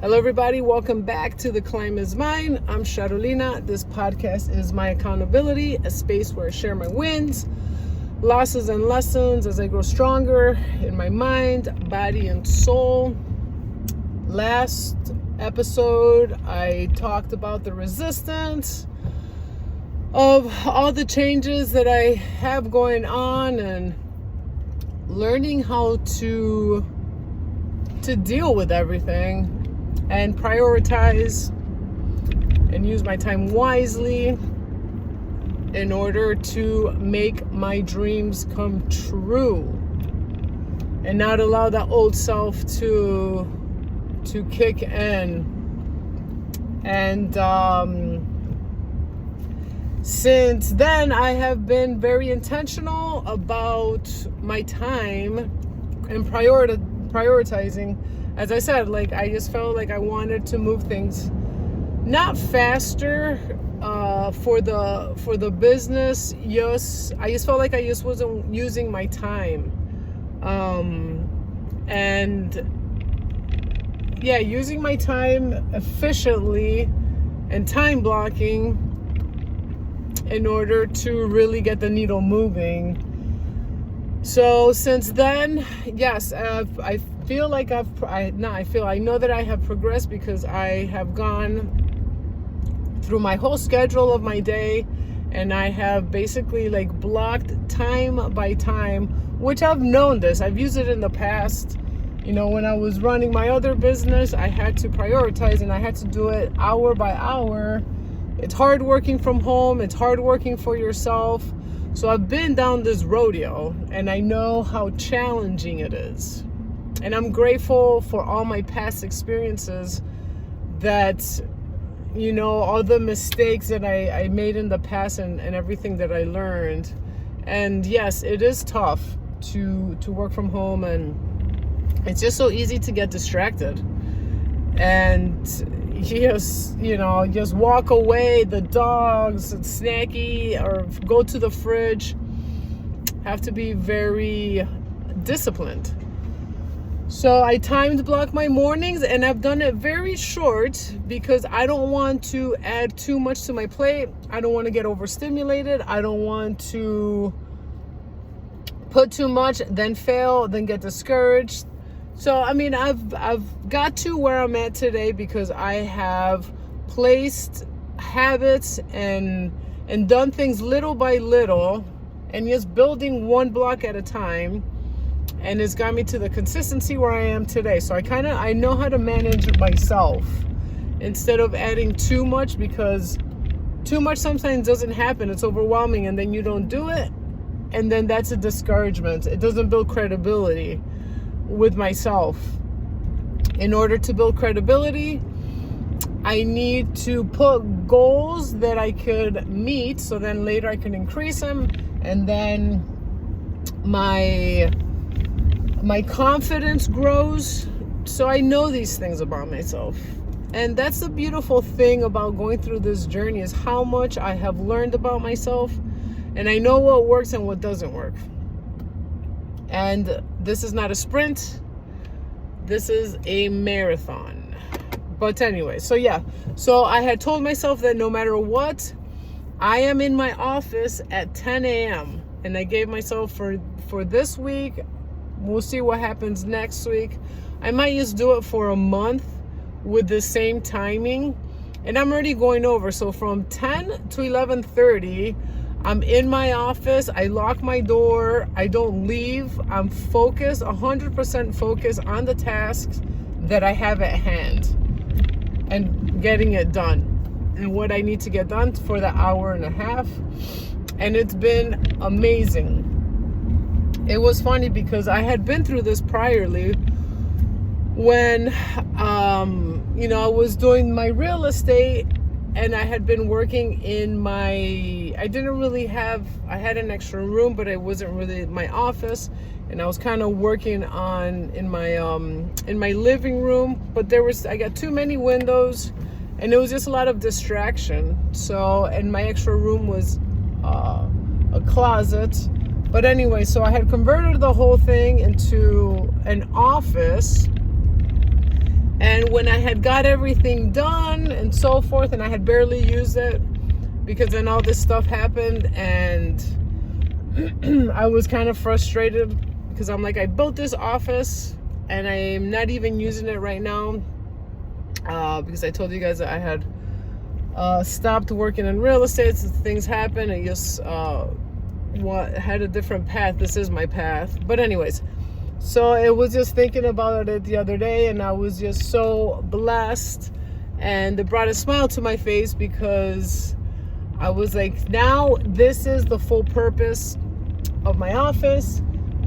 Hello, everybody. Welcome back to The Climb Is Mine. I'm Charolina. This podcast is my accountability, a space where I share my wins, losses, and lessons as I grow stronger in my mind, body, and soul. Last episode, I talked about the resistance of all the changes that I have going on and learning how to deal with everything and prioritize and use my time wisely in order to make my dreams come true and not allow that old self to kick in. And since then, I have been very intentional about my time and prioritizing. As I said, I just felt like I wanted to move things not faster for the business. Yes, I just felt like I just wasn't using my time, using my time efficiently and time blocking in order to really get the needle moving. So since then, yes, I feel like I know that I have progressed because I have gone through my whole schedule of my day, and I have basically blocked time by time, which I've known this. I've used it in the past. When I was running my other business, I had to prioritize and I had to do it hour by hour. It's hard working from home. It's hard working for yourself. So I've been down this rodeo and I know how challenging it is. And I'm grateful for all my past experiences that, all the mistakes that I made in the past and everything that I learned. And yes, it is tough to work from home, and it's just so easy to get distracted. And just walk away, the dogs, it's snacky, or go to the fridge. Have to be very disciplined. So I timed block my mornings, and I've done it very short because I don't want to add too much to my plate. I don't want to get overstimulated. I don't want to put too much, then fail, then get discouraged. So, I've got to where I'm at today because I have placed habits and done things little by little and just building one block at a time. And it's got me to the consistency where I am today. So I know how to manage myself instead of adding too much, because too much sometimes doesn't happen. It's overwhelming, and then you don't do it. And then that's a discouragement. It doesn't build credibility with myself. In order to build credibility, I need to put goals that I could meet, so then later I can increase them, and then my confidence grows. So I know these things about myself. And that's the beautiful thing about going through this journey, is how much I have learned about myself, and I know what works and what doesn't work. And this is not a sprint. This is a marathon. But anyway, so I had told myself that no matter what, I am in my office at 10 a.m. And I gave myself for this week, we'll see what happens next week. I might just do it for a month with the same timing. And I'm already going over. So from 10 to 11:30, I'm in my office. I lock my door. I don't leave. I'm focused, 100% focused on the tasks that I have at hand and getting it done and what I need to get done for the hour and a half. And it's been amazing. It was funny because I had been through this priorly when, I was doing my real estate. And I had been working I had an extra room, but it wasn't really my office. And I was kind of working in my living room, but I got too many windows and it was just a lot of distraction. So, and my extra room was a closet. But anyway, so I had converted the whole thing into an office. And when I had got everything done and so forth, and I had barely used it because then all this stuff happened, and I was kind of frustrated because I'm like, I built this office and I'm not even using it right now because I told you guys that I had stopped working in real estate since things happened. I just had a different path. This is my path. But anyways, so it was just thinking about it the other day, and I was just so blessed, and it brought a smile to my face because I was like, now this is the full purpose of my office.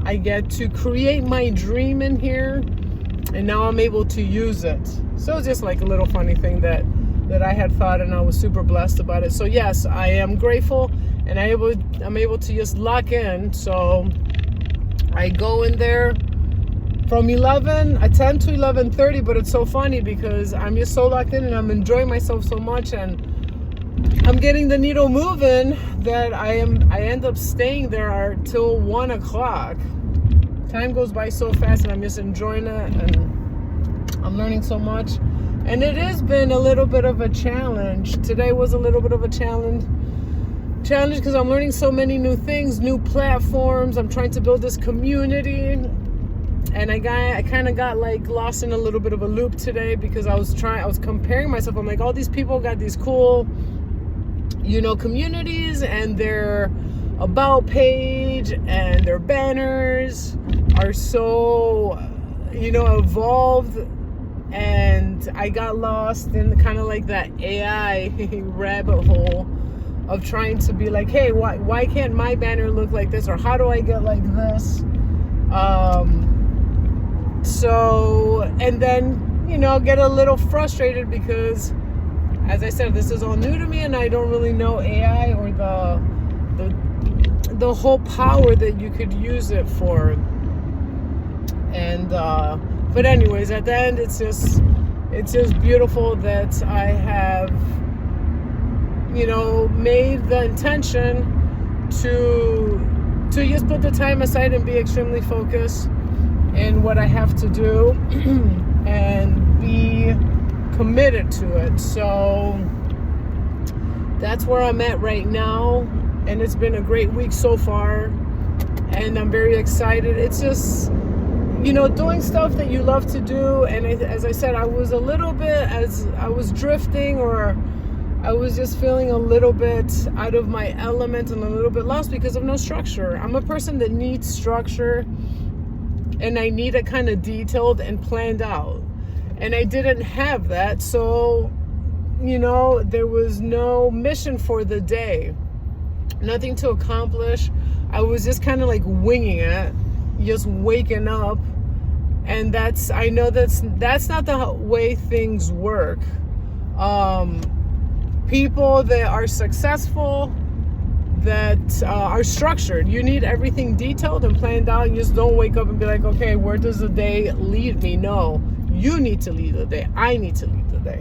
I get to create my dream in here, and now I'm able to use it. So it's just like a little funny thing that I had thought, and I was super blessed about it. So yes, I am grateful, and I'm able to just lock in. So I go in there from 10 to 11:30, but it's so funny because I'm just so locked in and I'm enjoying myself so much, and I'm getting the needle moving that I end up staying there till 1 o'clock. Time goes by so fast, and I'm just enjoying it, and I'm learning so much. And it has been a little bit of a challenge. Today was a little bit of a challenge because I'm learning so many new things, new platforms. I'm trying to build this community, and I kind of got like lost in a little bit of a loop today because I was comparing myself. I'm like, all these people got these cool, communities, and their about page and their banners are so, evolved. And I got lost in kind of like that AI rabbit hole of trying to be like, hey, why can't my banner look like this? Or how do I get like this? And then, get a little frustrated because, as I said, this is all new to me, and I don't really know AI or the whole power that you could use it for. And but anyways, at the end, it's just beautiful that I have, made the intention to just put the time aside and be extremely focused in what I have to do and be committed to it. So that's where I'm at right now, and it's been a great week so far, and I'm very excited. It's just, doing stuff that you love to do. And as I said, I was a little bit, as I was drifting, or I was just feeling a little bit out of my element and a little bit lost because of no structure. I'm a person that needs structure, and I need it kind of detailed and planned out. And I didn't have that. So, there was no mission for the day, nothing to accomplish. I was just kind of like winging it, just waking up. And I know that's not the way things work. People that are successful, that are structured, you need everything detailed and planned out. You just don't wake up and be like, okay, where does the day lead me? No, you need to lead the day. I need to lead the day.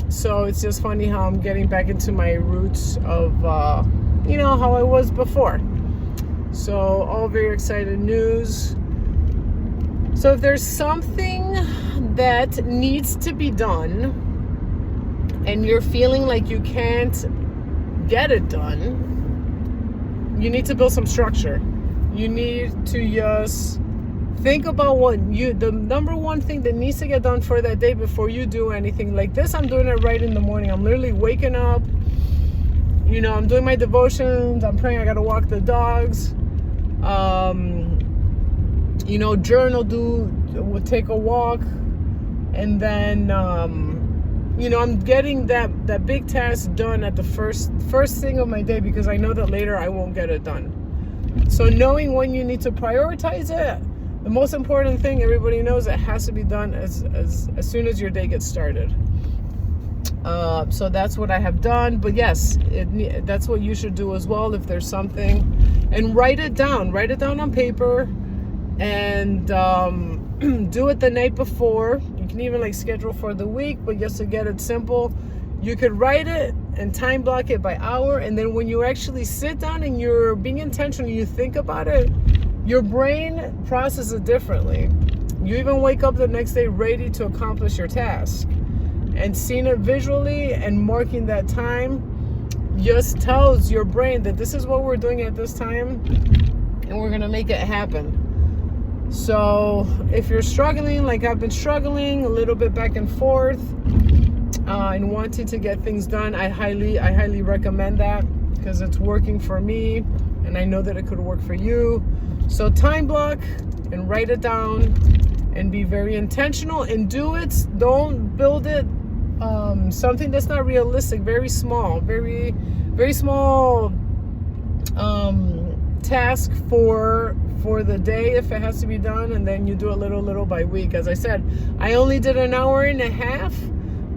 So it's just funny how I'm getting back into my roots of, how I was before. So all very excited news. So if there's something that needs to be done and you're feeling like you can't get it done, you need to build some structure. You need to just think about the number one thing that needs to get done for that day before you do anything. Like this, I'm doing it right in the morning. I'm literally waking up, I'm doing my devotions, I'm praying, I gotta walk the dogs, journal, take a walk, and then, I'm getting that big task done at the first thing of my day, because I know that later I won't get it done. So knowing when you need to prioritize it, the most important thing, everybody knows, it has to be done as soon as your day gets started. So that's what I have done. But yes, that's what you should do as well. If there's something, and write it down on paper, and do it the night before. You can even schedule for the week, but just to get it simple, you could write it and time block it by hour. And then when you actually sit down and you're being intentional, you think about it, your brain processes it differently. You even wake up the next day ready to accomplish your task. And seeing it visually and marking that time just tells your brain that this is what we're doing at this time, and we're gonna make it happen. So if you're struggling like I've been struggling, a little bit back and forth, and wanting to get things done, I highly recommend that, because it's working for me, and I know that it could work for you. So time block and write it down, and be very intentional and do it. Don't build it something that's not realistic. Very small task for the day if it has to be done, and then you do it little by week. As I said, I only did an hour and a half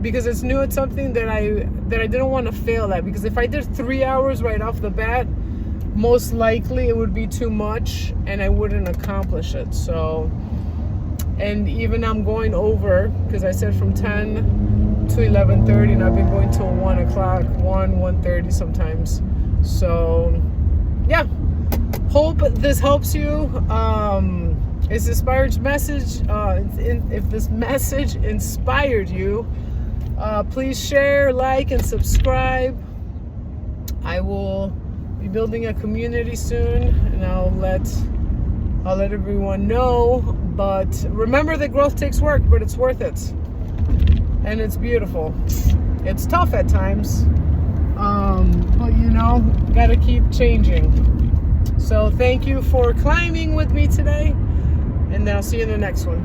because it's new. It's something that I didn't want to fail at, because if I did 3 hours right off the bat, most likely it would be too much and I wouldn't accomplish it. So, and even I'm going over, because I said from 10 to 11:30, and I've been going till 1 o'clock, 1:30 sometimes. So yeah, hope this helps you. If this message inspired you, please share, like, and subscribe. I will be building a community soon, and I'll let everyone know. But remember that growth takes work, but it's worth it. And it's beautiful. It's tough at times, but gotta keep changing. So thank you for climbing with me today, and I'll see you in the next one.